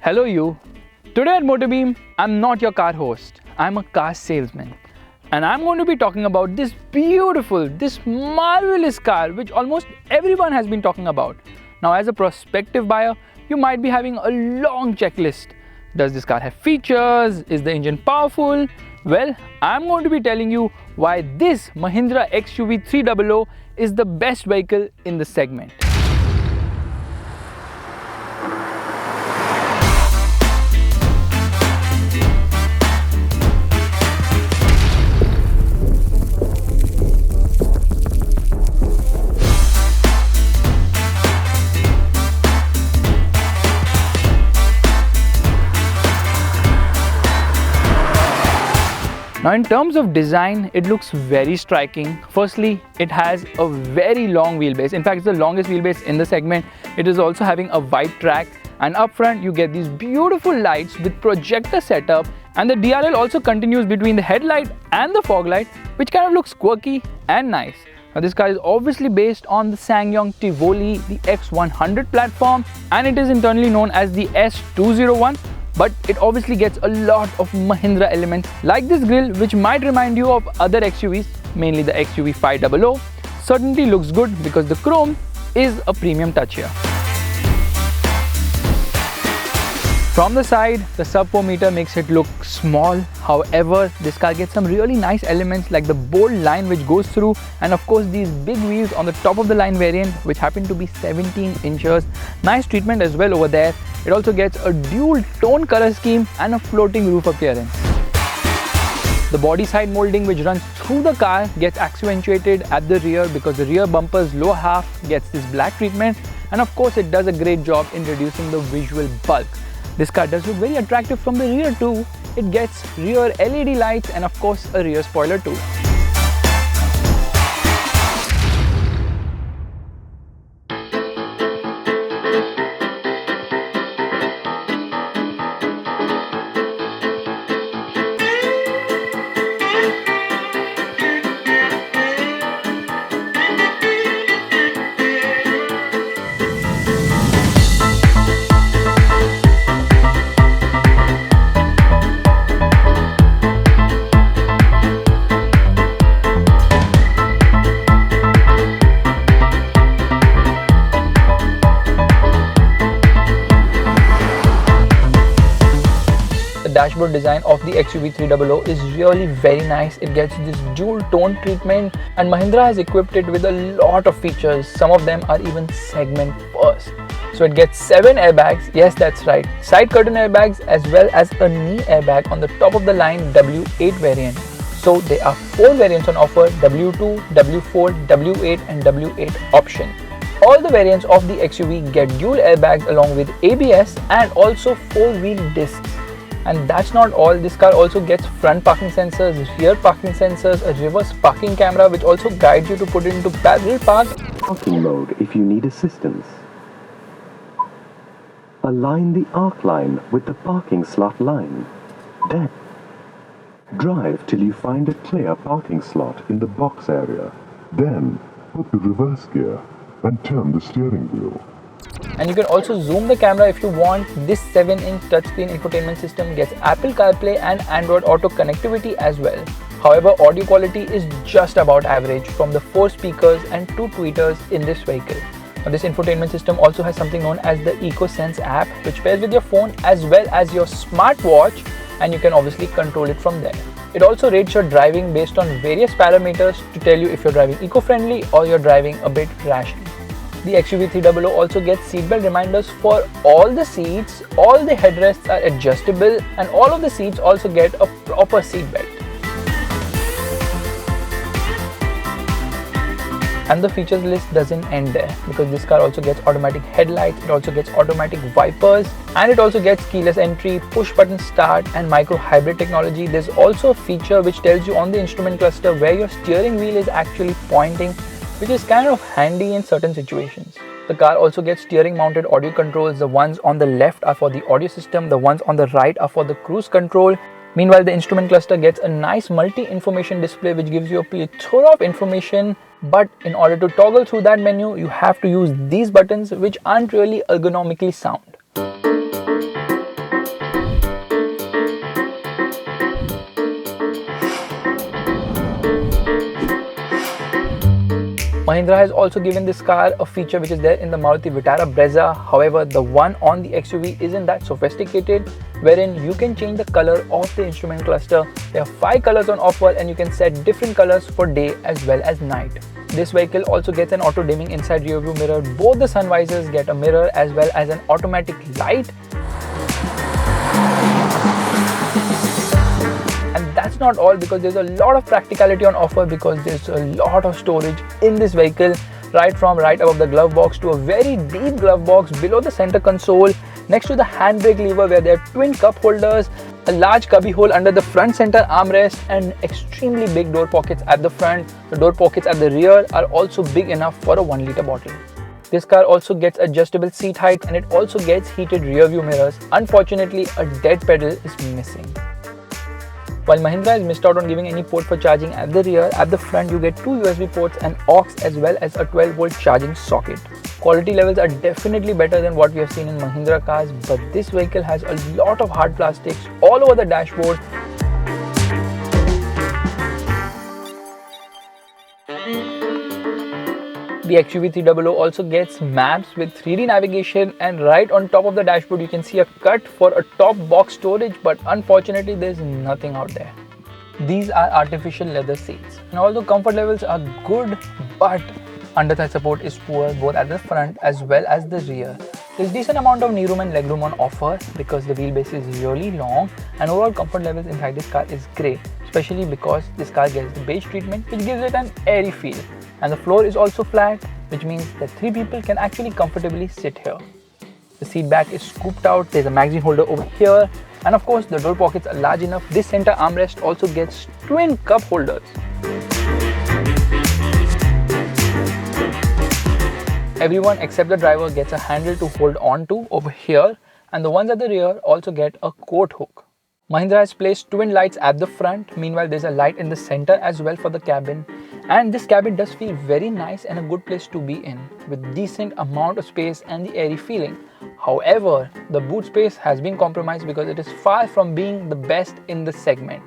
Hello you. Today at MotorBeam, I'm not your car host. I'm a car salesman. And I'm going to be talking about this beautiful, this marvelous car which almost everyone has been talking about. Now as a prospective buyer, you might be having a long checklist. Does this car have features? Is the engine powerful? Well, I'm going to be telling you why this Mahindra XUV300 is the best vehicle in the segment. Now in terms of design, it looks very striking. Firstly, it has a very long wheelbase. In fact, it's the longest wheelbase in the segment. It is also having a wide track, and up front you get these beautiful lights with projector setup, and the DRL also continues between the headlight and the fog light, which kind of looks quirky and nice. Now this car is obviously based on the SsangYong Tivoli, the X100 platform, and it is internally known as the S201. But it obviously gets a lot of Mahindra elements like this grille, which might remind you of other XUVs, mainly the XUV500. Certainly looks good because the chrome is a premium touch here. From the side, the sub 4 meter makes it look small. However, this car gets some really nice elements like the bold line which goes through, and of course these big wheels on the top of the line variant which happen to be 17 inches. Nice treatment as well over there. It also gets a dual tone color scheme and a floating roof appearance. The body side molding which runs through the car gets accentuated at the rear because the rear bumper's lower half gets this black treatment, and of course it does a great job in reducing the visual bulk. This car does look very attractive from the rear too. It gets rear LED lights and of course a rear spoiler too. Dashboard design of the XUV300 is really very nice. It gets this dual tone treatment, and Mahindra has equipped it with a lot of features. Some of them are even segment first. So it gets 7 airbags, yes that's right, side curtain airbags, as well as a knee airbag on the top of the line W8 variant. So there are 4 variants on offer: W2, W4, W8 and W8 option. All the variants of the XUV get dual airbags along with ABS and also 4-wheel discs. And that's not all, this car also gets front parking sensors, rear parking sensors, a reverse parking camera which also guides you to put it into parallel park. Parking mode if you need assistance. Align the arc line with the parking slot line. Then, drive till you find a clear parking slot in the box area. Then, put the reverse gear and turn the steering wheel. And you can also zoom the camera if you want. This 7-inch touchscreen infotainment system gets Apple CarPlay and Android Auto connectivity as well. However, audio quality is just about average from the 4 speakers and 2 tweeters in this vehicle. Now, this infotainment system also has something known as the EcoSense app, which pairs with your phone as well as your smartwatch, and you can obviously control it from there. It also rates your driving based on various parameters to tell you if you're driving eco-friendly or you're driving a bit rashly. The XUV300 also gets seatbelt reminders for all the seats, all the headrests are adjustable, and all of the seats also get a proper seatbelt. And the features list doesn't end there, because this car also gets automatic headlights, it also gets automatic wipers, and it also gets keyless entry, push button start and micro hybrid technology. There's also a feature which tells you on the instrument cluster where your steering wheel is actually pointing, which is kind of handy in certain situations. The car also gets steering mounted audio controls. The ones on the left are for the audio system, the ones on the right are for the cruise control. Meanwhile, the instrument cluster gets a nice multi-information display which gives you a plethora of information, but in order to toggle through that menu, you have to use these buttons which aren't really ergonomically sound. Mahindra has also given this car a feature which is there in the Maruti Vitara Brezza. However, the one on the XUV isn't that sophisticated, wherein you can change the color of the instrument cluster. There are 5 colors on offer and you can set different colors for day as well as night. This vehicle also gets an auto dimming inside rear view mirror. Both the sun visors get a mirror as well as an automatic light. And that's not all, because there's a lot of practicality on offer, because there's a lot of storage in this vehicle, right from right above the glove box to a very deep glove box below the center console, next to the handbrake lever where there are twin cup holders, a large cubby hole under the front center armrest, and extremely big door pockets at the front. The door pockets at the rear are also big enough for a 1 liter bottle. This car also gets adjustable seat height and it also gets heated rear view mirrors. Unfortunately, a dead pedal is missing. While Mahindra has missed out on giving any port for charging at the rear, at the front you get 2 USB ports, an aux as well as a 12-volt charging socket. Quality levels are definitely better than what we have seen in Mahindra cars, but this vehicle has a lot of hard plastics all over the dashboard. The XUV300 also gets maps with 3D navigation, and right on top of the dashboard you can see a cut for a top box storage, but unfortunately there's nothing out there. These are artificial leather seats, and although comfort levels are good, but underthigh support is poor both at the front as well as the rear. There's decent amount of knee room and leg room on offer because the wheelbase is really long, and overall comfort levels inside this car is great, especially because this car gets the beige treatment which gives it an airy feel. And the floor is also flat, which means that 3 people can actually comfortably sit here. The seat back is scooped out, there's a magazine holder over here, and of course the door pockets are large enough. This center armrest also gets twin cup holders. Everyone except the driver gets a handle to hold on to over here, and the ones at the rear also get a coat hook. Mahindra has placed twin lights at the front. Meanwhile, there's a light in the center as well for the cabin. And this cabin does feel very nice and a good place to be in, with decent amount of space and the airy feeling. However, the boot space has been compromised because it is far from being the best in the segment.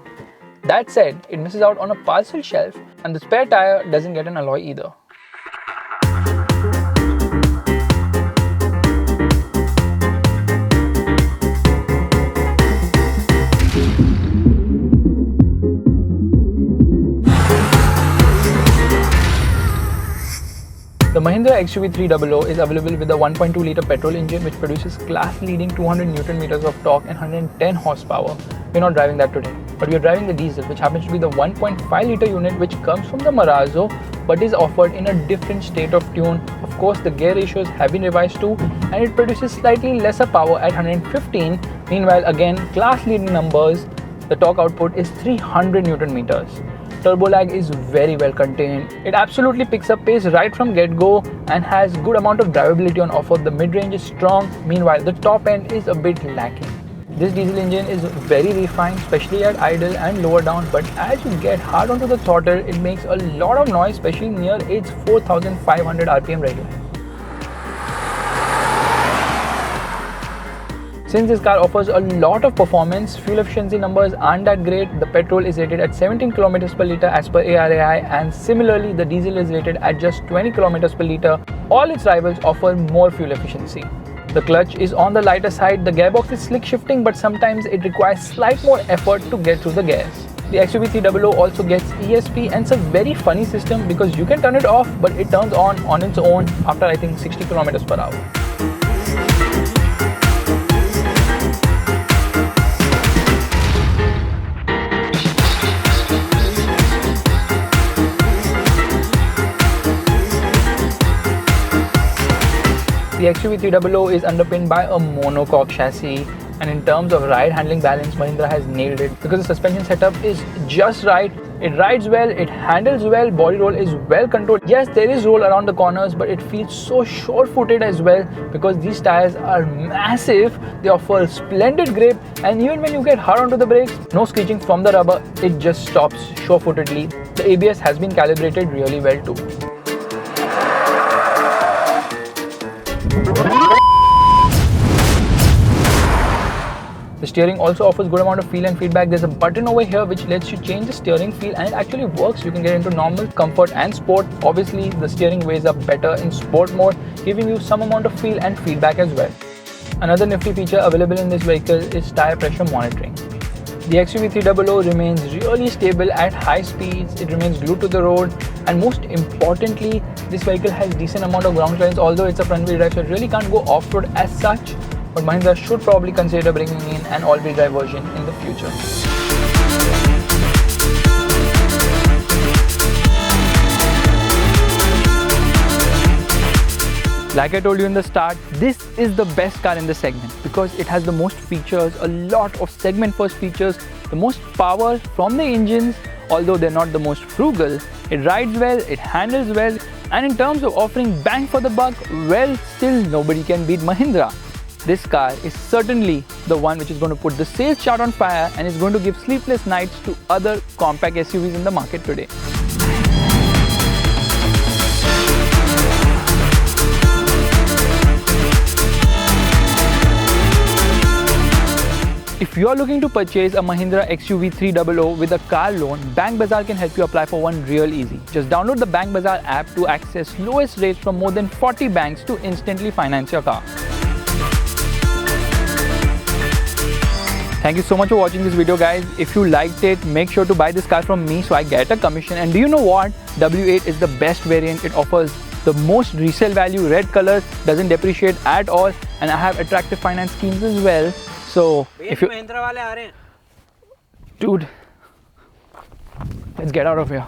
That said, it misses out on a parcel shelf, and the spare tire doesn't get an alloy either. The Mahindra XUV300 is available with a 1.2 litre petrol engine which produces class-leading 200 Nm of torque and 110 horsepower. We're not driving that today, but we're driving the diesel, which happens to be the 1.5 litre unit which comes from the Marazzo but is offered in a different state of tune. Of course, the gear ratios have been revised too, and it produces slightly lesser power at 115. Meanwhile, again, class-leading numbers, the torque output is 300 Nm. Turbo lag is very well contained. It absolutely picks up pace right from get-go and has good amount of drivability on offer. The mid-range is strong, meanwhile the top end is a bit lacking. This diesel engine is very refined, especially at idle and lower down, but as you get hard onto the throttle, it makes a lot of noise, especially near its 4500 RPM rating. Since this car offers a lot of performance, fuel efficiency numbers aren't that great. The petrol is rated at 17 km per litre as per ARAI, and similarly the diesel is rated at just 20 km per litre. All its rivals offer more fuel efficiency. The clutch is on the lighter side, the gearbox is slick shifting, but sometimes it requires slight more effort to get through the gears. The XUV300 also gets ESP, and it's a very funny system because you can turn it off, but it turns on its own after I think 60 km per hour. The XUV300 is underpinned by a monocoque chassis, and in terms of ride handling balance, Mahindra has nailed it because the suspension setup is just right. It rides well, it handles well, body roll is well controlled. Yes, there is roll around the corners, but it feels so sure-footed as well because these tires are massive. They offer splendid grip, and even when you get hard onto the brakes, no screeching from the rubber, it just stops sure-footedly. The ABS has been calibrated really well too. The steering also offers good amount of feel and feedback. There's a button over here which lets you change the steering feel, and it actually works. You can get into normal, comfort and sport. Obviously the steering weighs up better in sport mode, giving you some amount of feel and feedback as well. Another nifty feature available in this vehicle is tire pressure monitoring. The XUV300 remains really stable at high speeds, it remains glued to the road, and most importantly, this vehicle has decent amount of ground clearance. Although it's a front wheel drive, so it really can't go off-road as such, but Mahindra should probably consider bringing in an all-wheel drive version in the future. Like I told you in the start, this is the best car in the segment because it has the most features, a lot of segment first features, the most power from the engines. Although they're not the most frugal, it rides well, it handles well, and in terms of offering bang for the buck, well, still nobody can beat Mahindra. This car is certainly the one which is going to put the sales chart on fire and is going to give sleepless nights to other compact SUVs in the market today. If you are looking to purchase a Mahindra XUV300 with a car loan, Bank Bazaar can help you apply for one real easy. Just download the Bank Bazaar app to access lowest rates from more than 40 banks to instantly finance your car. Thank you so much for watching this video, guys. If you liked it, make sure to buy this car from me so I get a commission. And do you know what? W8 is the best variant. It offers the most resale value, red color, doesn't depreciate at all, and I have attractive finance schemes as well. So if you, dude, let's get out of here.